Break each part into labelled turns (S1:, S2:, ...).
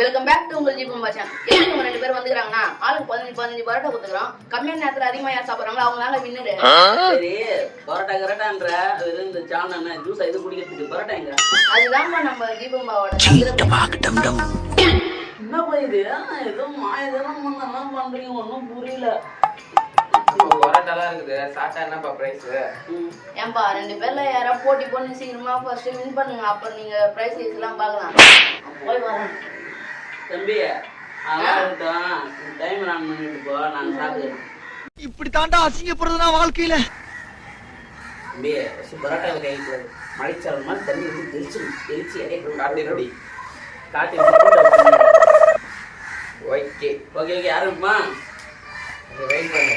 S1: Welcome back to உங்கள் ஜீபம் பாஷன். இவங்க 2 பேர் வந்துக்கிறாங்கன்னா ஆளுக்கு 15 பரோட்டா கொடுத்துக்கிறோம். கம்மியான நேரத்தில் அதிகமாக யார் சாப்பிட்றாங்களோ அவங்களால வின்னுடு.
S2: சரி பரோட்டா கரெக்டான்ற இந்த சாணம் ஜூஸ் இது குடிக்கிறதுக்கு பரோட்டா எங்க?
S1: அதுதான் நம்ம ஜீபம்பாவோட
S2: என்னப்பா இது? ஏதோ மாயதெல்லாம் பண்ணலாம் பண்றீங்க, ஒன்றும் புரியல.
S3: பரோட்டாலாம் இருக்குது, சாப்பிட்டா என்னப்பா பிரைஸ்?
S1: ஏன்பா 2 பேர்ல யாராவது போட்டி போட்டு சீக்கிரமா ஃபர்ஸ்ட் வின் பண்ணுங்க, அப்புறம் நீங்க பிரைஸ் எல்லாம் பார்க்கலாம். போய் வரேன்
S2: தம்பி. அதான் டைம் நான் பண்ணிட்டு போ, நான் சாப்பிடுறேன்.
S4: இப்படி தாண்டா அசிங்கப்படுறதுனா வாழ்க்கையில.
S2: தம்பி பரோட்டா கைக்கு மழைச்சால் மாதிரி தண்ணி வந்து தெளிச்சு
S3: காட்டி ரெடி
S2: காட்டி
S3: ஓகே
S2: ஓகே யாருக்குமா
S3: வெயிட் பண்ணு.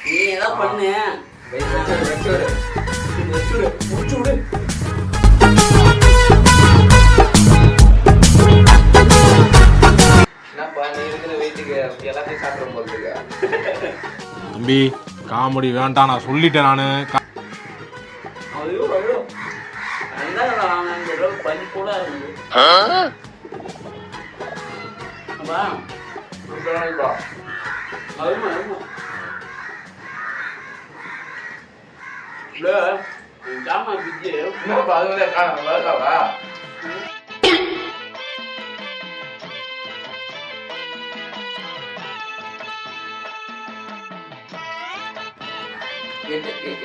S2: நீ ஏதாவது பண்ணு.
S3: வச்சுடு முடிச்சு விடு. என்னப்பா நீ இருக்கிற வெயிட்டுக்கு எல்லாத்தையும் சாப்பிட போறதுக்கு?
S5: தம்பி காமெடி வேண்டாம், நான் சொல்லிட்டேன். நானு
S2: ஐயோ ஐயோ அந்த பண்ணி கூட இருக்குது. அப்பா அருமா அருமா இல்ல ஜாமா பிஜி
S3: என்னப்பா அது வந்து வரலாவா?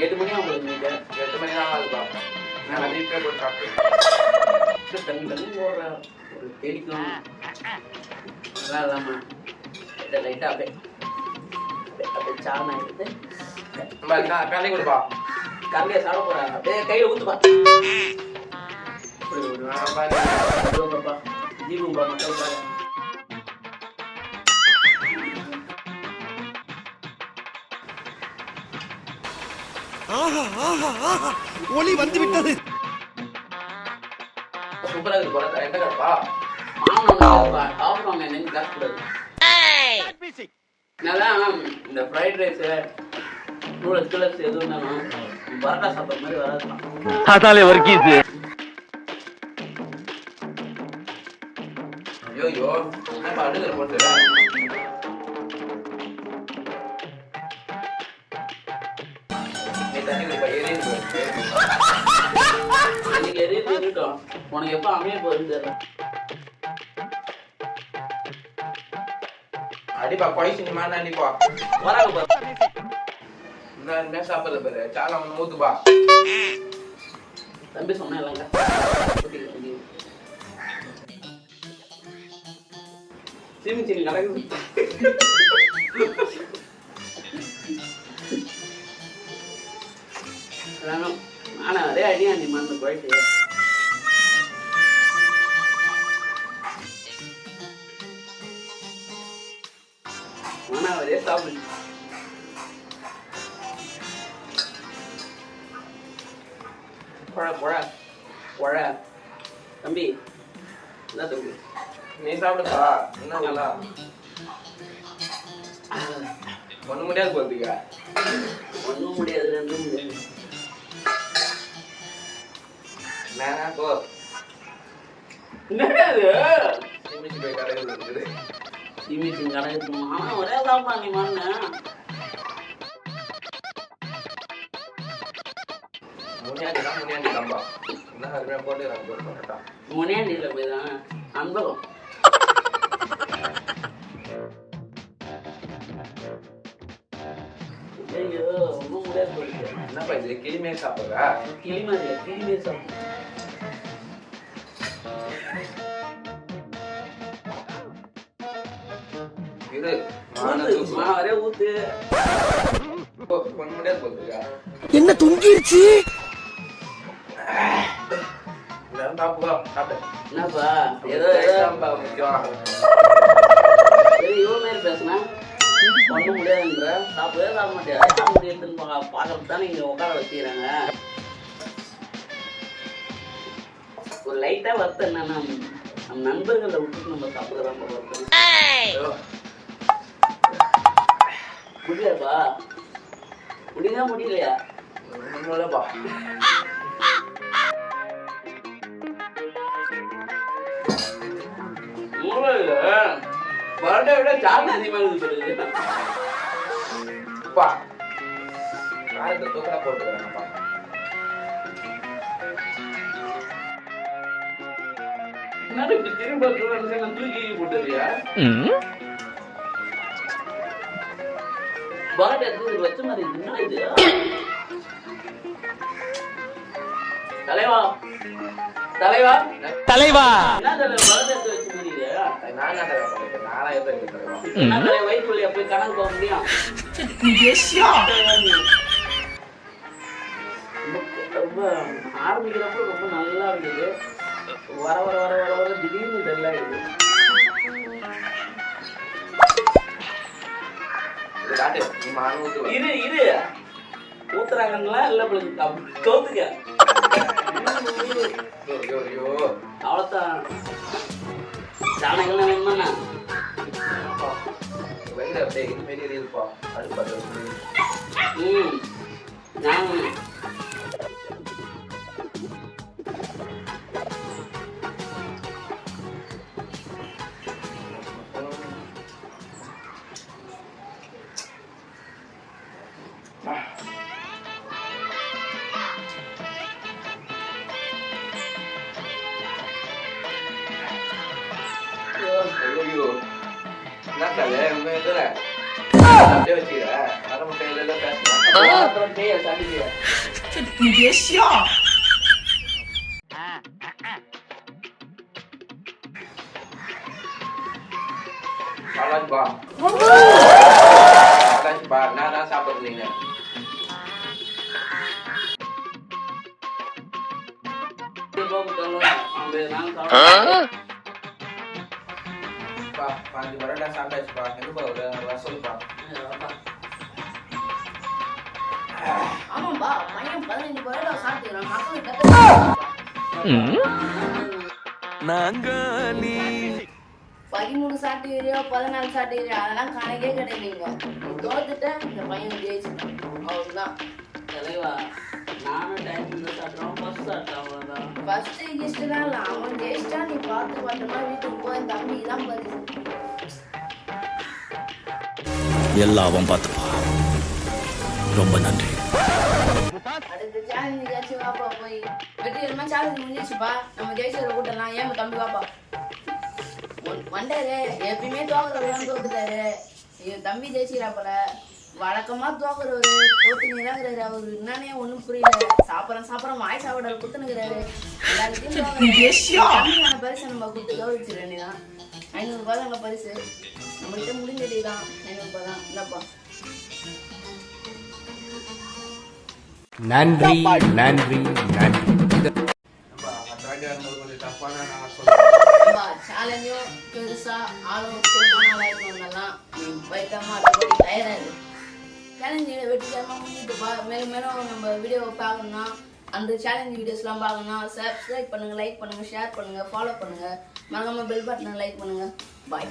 S2: எட்டு மணி ஆகுது.
S3: 8 மணி தான் ஆகுதுப்பா. நான் நிறைய பேர் போட்டு சாப்பிட்டு
S2: தண்ணி தண்ணி போடுற ஒரு தேடிக்கும் நல்லா இல்லாம லைட்டாக அப்படியே சாணம் எடுத்து
S3: கலை கொடுப்பா.
S2: கரையை சாப்பிட போறாங்க. அப்படியே கையில ஊத்துப்பா. ஜீவம்பா மக்களுக்காக
S4: ஒளி வந்து விட்டது.
S3: சூப்பரா இருக்கு பரோட்டா. எந்த கடைப்பா?
S2: சாப்பிடுவாங்க என்னன்னு காசு கூடாது. நல்லா இந்த ஃப்ரைட் ரைஸ் நூடுல்ஸ் கிளப்ஸ் எது இருந்தாலும் பரோட்டா சாப்பிட்ற மாதிரி வராதுலாம்.
S4: அதாலே வர்க்கீஸ்.
S3: ஐயோ என்னப்பா அடுக்கிற போட்டு தண்ணி கொடுப்பா. எரியுது
S2: இன்னைக்கு எரியுது இருக்கட்டும். உனக்கு எப்போ அமைய போகுதுன்னு தெரியல.
S3: அடிப்பா பைசு நீ மாதிரி அடிப்பா.
S2: வராங்க பாரு.
S3: என்ன சாப்பிடல பாரு. சாலை ஒன்று ஊத்துப்பா.
S2: தம்பி சொன்னேன் இல்லைங்க. சிமி சிமி நடக்குது. நானும் அதே அடியா நீ மறந்து போயிட்டு ஆனா அதே சாப்பிடு. குழ தம்பி என்ன தம்பி
S3: நீ சாப்பிடுப்பா. என்ன நல்லா ஒண்ணு முடியாது போறதுக்கா?
S2: ஒன்றும் முடியாது ரெண்டும் முடியாது.
S3: நான் போ
S2: என்னது
S3: சிமிச்சு போய் கடையில் இருக்குது.
S2: சிமிச்சு கடைக்கு ஆனா ஒரே சாப்பிடா நீ மண்ணு.
S3: முனியாண்டி தான்பா. என்ன அருமையா போட்டு நான் போட்டா
S2: முனியாண்டியில் போய் தான் அன்பகம். ஐயோ ஒன்றும் முடியாது போயிட்டு.
S3: என்னப்பா இது கிளிமே சாப்பிடுறா?
S2: கிளிமா இல்லை கிளிமே சாப்பிடு.
S3: இது
S2: மாவரே ஊத்து.
S3: ஒண்ணு முடியாது போறதுக்கா?
S4: என்ன தொங்கிருச்சு?
S3: சாப்பிடுவா சாப்பிடு.
S2: என்னப்பா ஏதோ
S3: முக்கியம்.
S2: இவன் மாதிரி பேசுனா ஒன்றும் முடியாதுன்ற சாப்பிடவே சாப்பிட மாட்டேன். சாப்பிட முடியாதுன்னு பார்க்கறது தானே இங்கே உட்கார வச்சுக்கிறாங்க. ஒரு லைட்டா வருத்தம் என்னன்னா நம்ம நண்பர்களை விட்டுட்டு நம்ம சாப்பிடுறோம். முடியாதுப்பா. முடியதான் முடியலையா?
S3: ஒண்ணுலப்பா.
S2: பரோட்டா விட சார்ஜ் அதிகமாக இருக்குது.
S3: அப்பா காரத்தை தூக்கடா போட்டுக்கிறேன்ப்பா.
S2: என்னடா இப்படி திரும்ப தூக்கி போட்டுறியா? பரோட்டா எடுத்து வச்ச மாதிரி என்ன இது? தலைவா தலைவா
S4: தலைவா
S2: என்ன தலைவா பரோட்டா எடுத்து வச்ச மாதிரி இது?
S3: நான் என்ன பண்ணிட்டேன்? நானா எதை கேட்கிறேன்?
S2: என்ன தலைவா வயிற்று வலியா போய் கணக்கு போக முடியும்? ரொம்ப ஆரம்பிக்கிறப்ப ரொம்ப நல்லா இருந்தது. வர வர வர வர வர திடீர்னு டல் ஆயிடுது.
S3: இது காட்டு, நீ மானு ஊத்து.
S2: இரு இரு ஊத்துறாங்கன்னா இல்ல கவுத்துக்க.
S3: ஐயோ
S2: அவ்வளோதான் ஜானகெல்லாம் வேணுமாண்ணா?
S3: வயிறு அப்படியே இது மாரி இருக்குப்பா. அடுப்பது
S2: நான்
S3: ஐயோ என்ன கலை உங்க இதுல அப்படியே வச்சுக்கிற அரை முட்டை இதெல்லாம் பேசலாம்.
S2: அப்புறம் பேய சாப்பிடுறியா?
S3: சாலாஜ்பா சாலாஜ்பா நான் தான் சாப்பிடுறீங்க. பாஞ்சு பரோட்டா சாப்பிட்டாச்சுப்பா. எங்கப்பா ஒரு வசூல்ப்பா.
S1: ஆமாம்பா பையன் 15 பரோட்டா சாப்பிட்டுக்கிறான். மக்களுக்கு
S4: நாங்காலி
S1: 13 சாப்பிட்டுக்கிறியோ 14 சாப்பிட்டுக்கிறியோ அதெல்லாம் கணக்கே கிடையாதுங்க. தோத்துட்டேன் இந்த பையன் ஜெயிச்சுட்டான். அவ்வளவுதான்.
S2: தலைவா நானும் டைம் சாப்பிட்றோம் ஃபர்ஸ்ட் சாப்பிட்டேன் அவ்வளோதான்.
S1: ஃபர்ஸ்ட் கிஸ்ட்லாம் இல்லை, அவன் ஜெயிச்சிட்டா நீ பார்த்து பார்த்தோம்னா வீட்டுக்கு போய் தம்பி தான் பரிசு.
S4: எல்லாம் பார்த்துப்பா. ரொம்ப நன்றி.
S1: அடுத்த சேலஞ்சு ஏதாச்சும் வாப்பா போய் வெற்றிகரமா சேலஞ்சு முடிஞ்சிச்சுப்பா. நம்ம ஜெயிச்சதை கூட்டலாம். ஏன் தம்பி வாப்பா வந்தாரு. எப்பயுமே தோக்குறவர் தோத்துட்டாரு. என் தம்பி ஜெயிச்சுக்கிறாப்பல. வழக்கமா தோக்குறவரு தோத்துங்கிறாரு. அவரு என்னன்னே ஒண்ணும் புரியல. சாப்பிட்றோம் வாய் சாப்பிட குத்துனுங்கிறாரு. எல்லாருக்கும் பரிசு நம்ம கொடுத்து கௌரவிச்சிட வேண்டியதான். 500 ரூபாய் தாங்க பரிசு. நம்மகிட்ட முடிஞ்சதுதான் 500 ரூபாய் தான். இல்லப்பா
S6: நன்றி நன்றி நன்றி.
S3: கொஞ்சம் தப்பான நான் சொல்றேன்.
S1: சேலஞ்சும் பெருசா ஆளும் இருக்கவங்கெல்லாம் வைக்காம அதை தயாராது. சேலஞ்சு வெற்றிகரமா முடிஞ்சுட்டுப்பா. மேலும் மேலும் நம்ம வீடியோவை பார்க்கணும்னா அந்த சேலஞ்ச் வீடியோஸ்லாம் பார்க்கணும்னா சப்ஸ்கிரைப் பண்ணுங்க, லைக் பண்ணுங்க, ஷேர் பண்ணுங்க, ஃபாலோ பண்ணுங்க. மறக்காம பெல் பட்டனை லைக் பண்ணுங்க. பாய்.